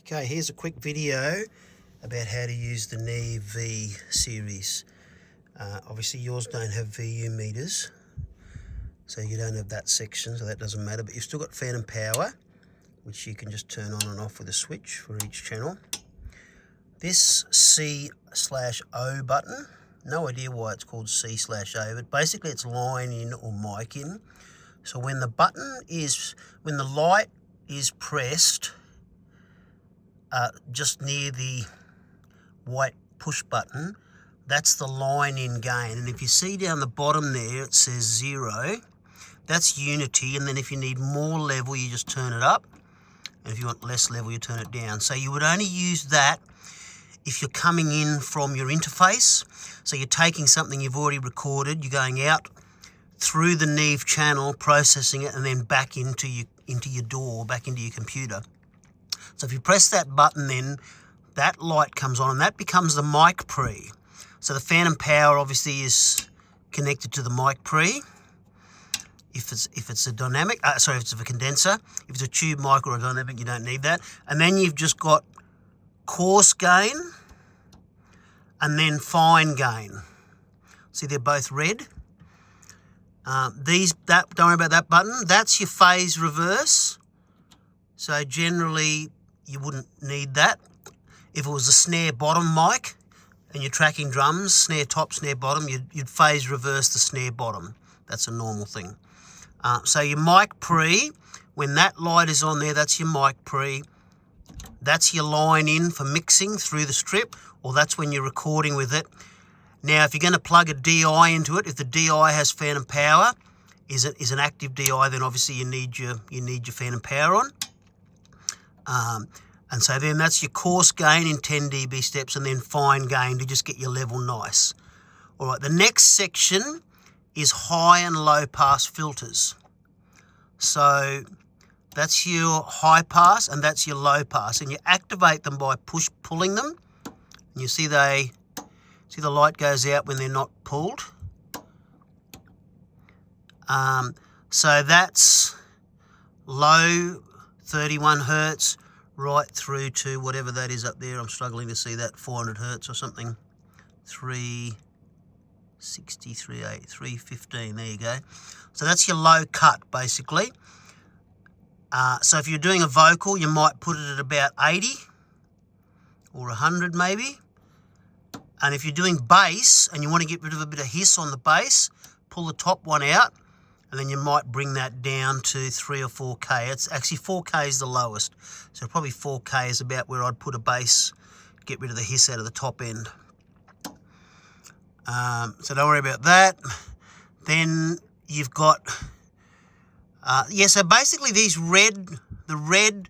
Okay, here's a quick video about how to use the Neve V series. Obviously yours don't have VU meters, so you don't have that section, so that doesn't matter, but you've still got phantom power, which you can just turn on and off with a switch for each channel. This C/O button, no idea why it's called C/O, but basically it's line in or mic in. So when the light is pressed just near the white push button, that's the line in gain. And if you see down the bottom there, it says 0. That's unity. And then if you need more level, you just turn it up. And if you want less level, you turn it down. So you would only use that if you're coming in from your interface. So you're taking something you've already recorded, you're going out through the Neve channel, processing it, and then back into your door, back into your computer. So if you press that button, then that light comes on and that becomes the mic pre. So the phantom power obviously is connected to the mic pre. If it's a dynamic, if it's a condenser. If it's a tube mic or a dynamic, you don't need that. And then you've just got coarse gain and then fine gain. See, they're both red. Don't worry about that button. That's your phase reverse. So generally you wouldn't need that. If it was a snare bottom mic and you're tracking drums, snare top, snare bottom, you'd phase reverse the snare bottom. That's a normal thing. So your mic pre, when that light is on there, that's your mic pre. That's your line in for mixing through the strip, or that's when you're recording with it. Now, if you're going to plug a DI into it, if the DI has phantom power, is an active DI, then obviously you need your phantom power on. And so then that's your coarse gain in 10 dB steps, and then fine gain to just get your level nice. All right, the next section is high and low pass filters. So that's your high pass and that's your low pass, and you activate them by pulling them. And you see the light goes out when they're not pulled. So that's low 31 hertz right through to whatever that is up there. I'm struggling to see that, 400 hertz or something. 360, 380, 315, there you go. So that's your low cut basically. So if you're doing a vocal, you might put it at about 80 or 100 maybe. And if you're doing bass and you want to get rid of a bit of hiss on the bass, pull the top one out, and then you might bring that down to 3 or 4K. It's actually 4K is the lowest. So probably 4K is about where I'd put a bass, get rid of the hiss out of the top end. So don't worry about that. Then you've got, so basically the red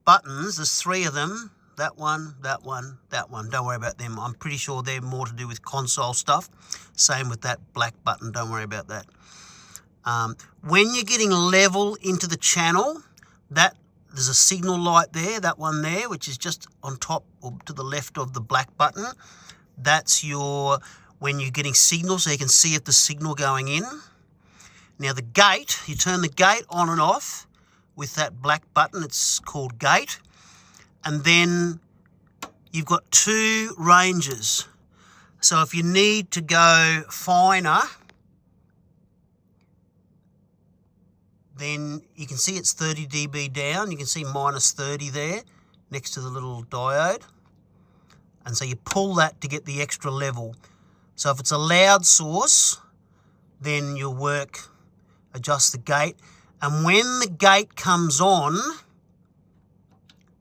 buttons, there's 3 of them. That one, that one, that one. Don't worry about them. I'm pretty sure they're more to do with console stuff. Same with that black button. Don't worry about that. When you're getting level into the channel, there's a signal light there, that one there, which is just on top or to the left of the black button. That's when you're getting signal, so you can see if the signal going in. Now the gate, you turn the gate on and off with that black button. It's called gate. And then you've got 2 ranges. So if you need to go finer, then you can see it's 30 dB down. You can see minus 30 there next to the little diode. And so you pull that to get the extra level. So if it's a loud source, then you'll adjust the gate. And when the gate comes on,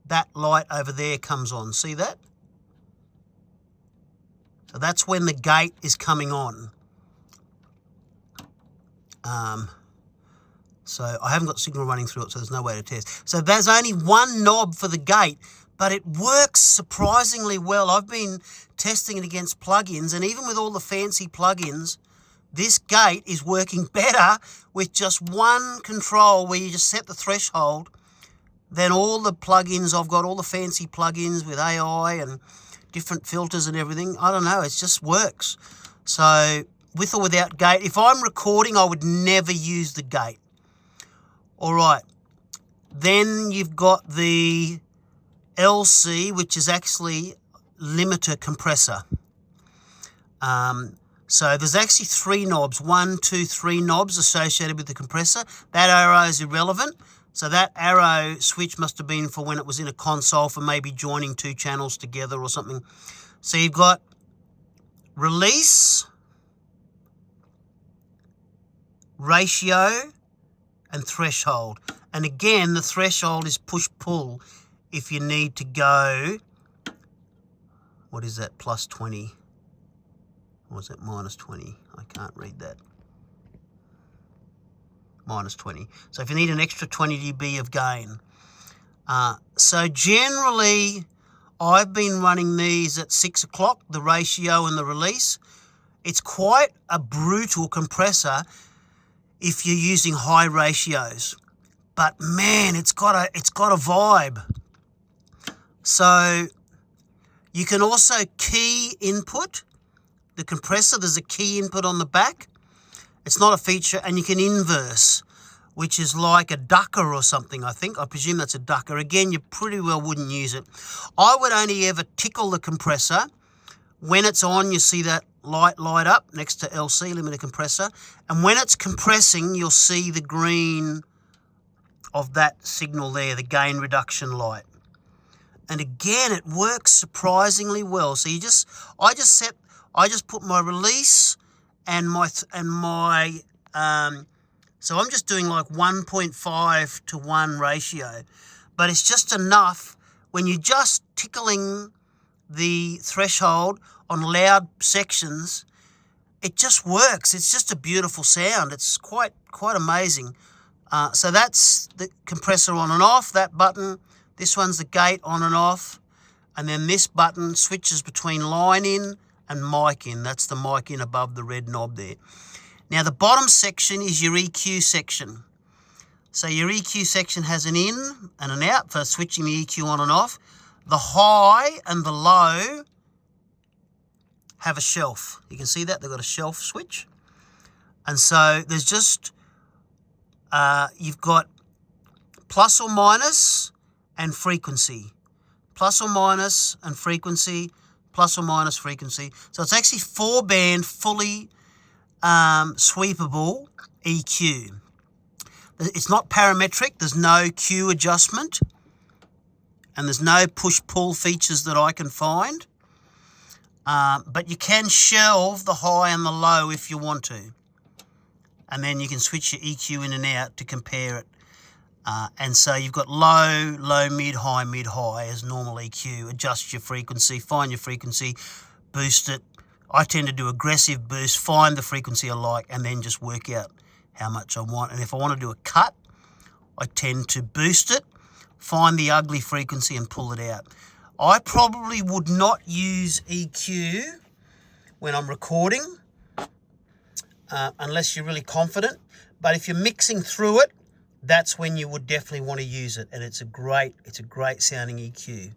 that light over there comes on. See that? So that's when the gate is coming on. So I haven't got signal running through it, so there's no way to test. So there's only one knob for the gate, but it works surprisingly well. I've been testing it against plugins, and even with all the fancy plugins, this gate is working better with just one control where you just set the threshold than all the plugins. I've got all the fancy plugins with AI and different filters and everything. I don't know, it just works. So with or without gate, if I'm recording, I would never use the gate. All right, then you've got the LC, which is actually limiter compressor. So there's actually 3 knobs, 1, 2, 3 knobs associated with the compressor. That arrow is irrelevant. So that arrow switch must have been for when it was in a console for maybe joining 2 channels together or something. So you've got release, ratio, and threshold. And again, the threshold is push-pull if you need to go, what is that, plus 20? Or is that minus 20? I can't read that. Minus 20. So if you need an extra 20 dB of gain. So generally, I've been running these at 6 o'clock, the ratio and the release. It's quite a brutal compressor if you're using high ratios. But man, it's got a vibe. So you can also key input the compressor. There's a key input on the back. It's not a feature, and you can inverse, which is like a ducker or something, I think. I presume that's a ducker. Again, you pretty well wouldn't use it. I would only ever tickle the compressor. When it's on, you see that light up next to LC, limited compressor. And when it's compressing, you'll see the green of that signal there, the gain reduction light. And again, it works surprisingly well. So I just put my release and so I'm just doing like 1.5 to 1 ratio, but it's just enough when you're just tickling the threshold on loud sections. It just works. It's just a beautiful sound. It's quite amazing. So that's the compressor on and off, that button. This one's the gate on and off. And then this button switches between line in and mic in. That's the mic in above the red knob there. Now the bottom section is your EQ section. So your EQ section has an in and an out for switching the EQ on and off. The high and the low have a shelf. You can see that, they've got a shelf switch. And so there's just, you've got plus or minus and frequency. Plus or minus and frequency, plus or minus frequency. So it's actually 4-band, fully sweepable EQ. It's not parametric. There's no Q adjustment. And there's no push-pull features that I can find. But you can shelve the high and the low if you want to. And then you can switch your EQ in and out to compare it. And so you've got low, mid-high as normal EQ. Adjust your frequency, find your frequency, boost it. I tend to do aggressive boost, find the frequency I like, and then just work out how much I want. And if I want to do a cut, I tend to boost it, find the ugly frequency and pull it out. I probably would not use EQ when I'm recording, unless you're really confident. But if you're mixing through it, that's when you would definitely want to use it. And it's a great sounding EQ.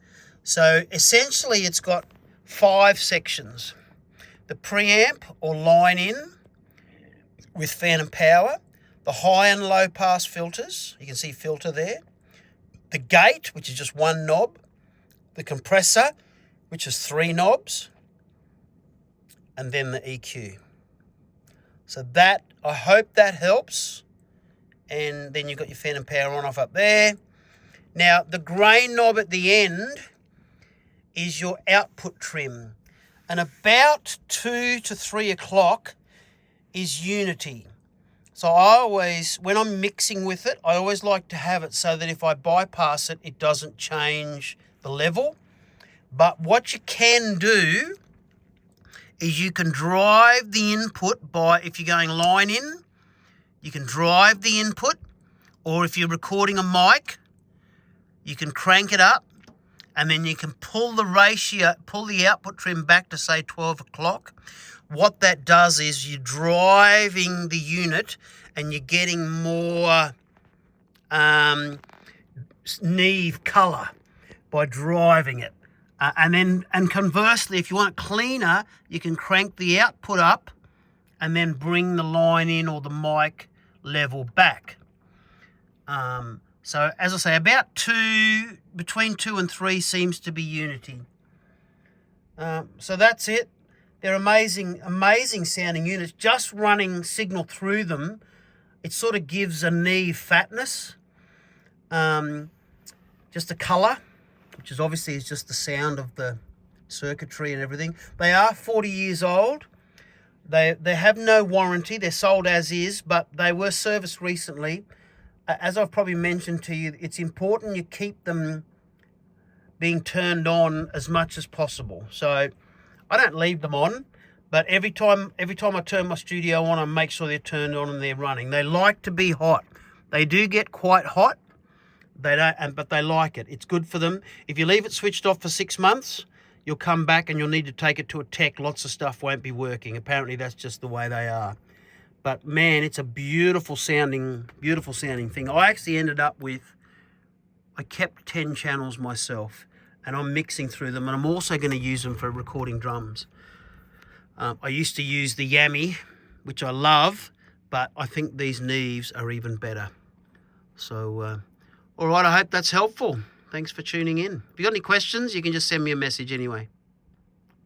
So essentially it's got 5 sections. The preamp or line in with phantom power, the high and low pass filters, you can see filter there, the gate, which is just 1 knob, the compressor, which is 3 knobs, and then the EQ. So that, I hope that helps. And then you've got your phantom power on off up there. Now, the grey knob at the end is your output trim. And about 2 to 3 o'clock is unity. So I always, when I'm mixing with it, I always like to have it so that if I bypass it, it doesn't change the level. But what you can do is you can drive the input by, if you're going line in, you can drive the input, or if you're recording a mic, you can crank it up, and then you can pull the output trim back to say 12 o'clock. What that does is you're driving the unit and you're getting more Neve colour by driving it. And conversely, if you want it cleaner, you can crank the output up and then bring the line in or the mic level back. So as I say, about 2, between 2 and 3 seems to be unity. So that's it. They're amazing, amazing sounding units. Just running signal through them, it sort of gives a Neve fatness. Just a colour, which is obviously is just the sound of the circuitry and everything. They are 40 years old. They have no warranty. They're sold as is, but they were serviced recently. As I've probably mentioned to you, it's important you keep them being turned on as much as possible. So I don't leave them on, but every time I turn my studio on, I make sure they're turned on and they're running. They like to be hot. They do get quite hot. They don't, but they like it. It's good for them. If you leave it switched off for 6 months, you'll come back and you'll need to take it to a tech. Lots of stuff won't be working. Apparently that's just the way they are. But man, it's a beautiful sounding thing. I actually ended up with, I kept 10 channels myself, and I'm mixing through them, and I'm also going to use them for recording drums. I used to use the Yami, which I love, but I think these Neves are even better. So, all right, I hope that's helpful. Thanks for tuning in. If you got any questions, you can just send me a message anyway.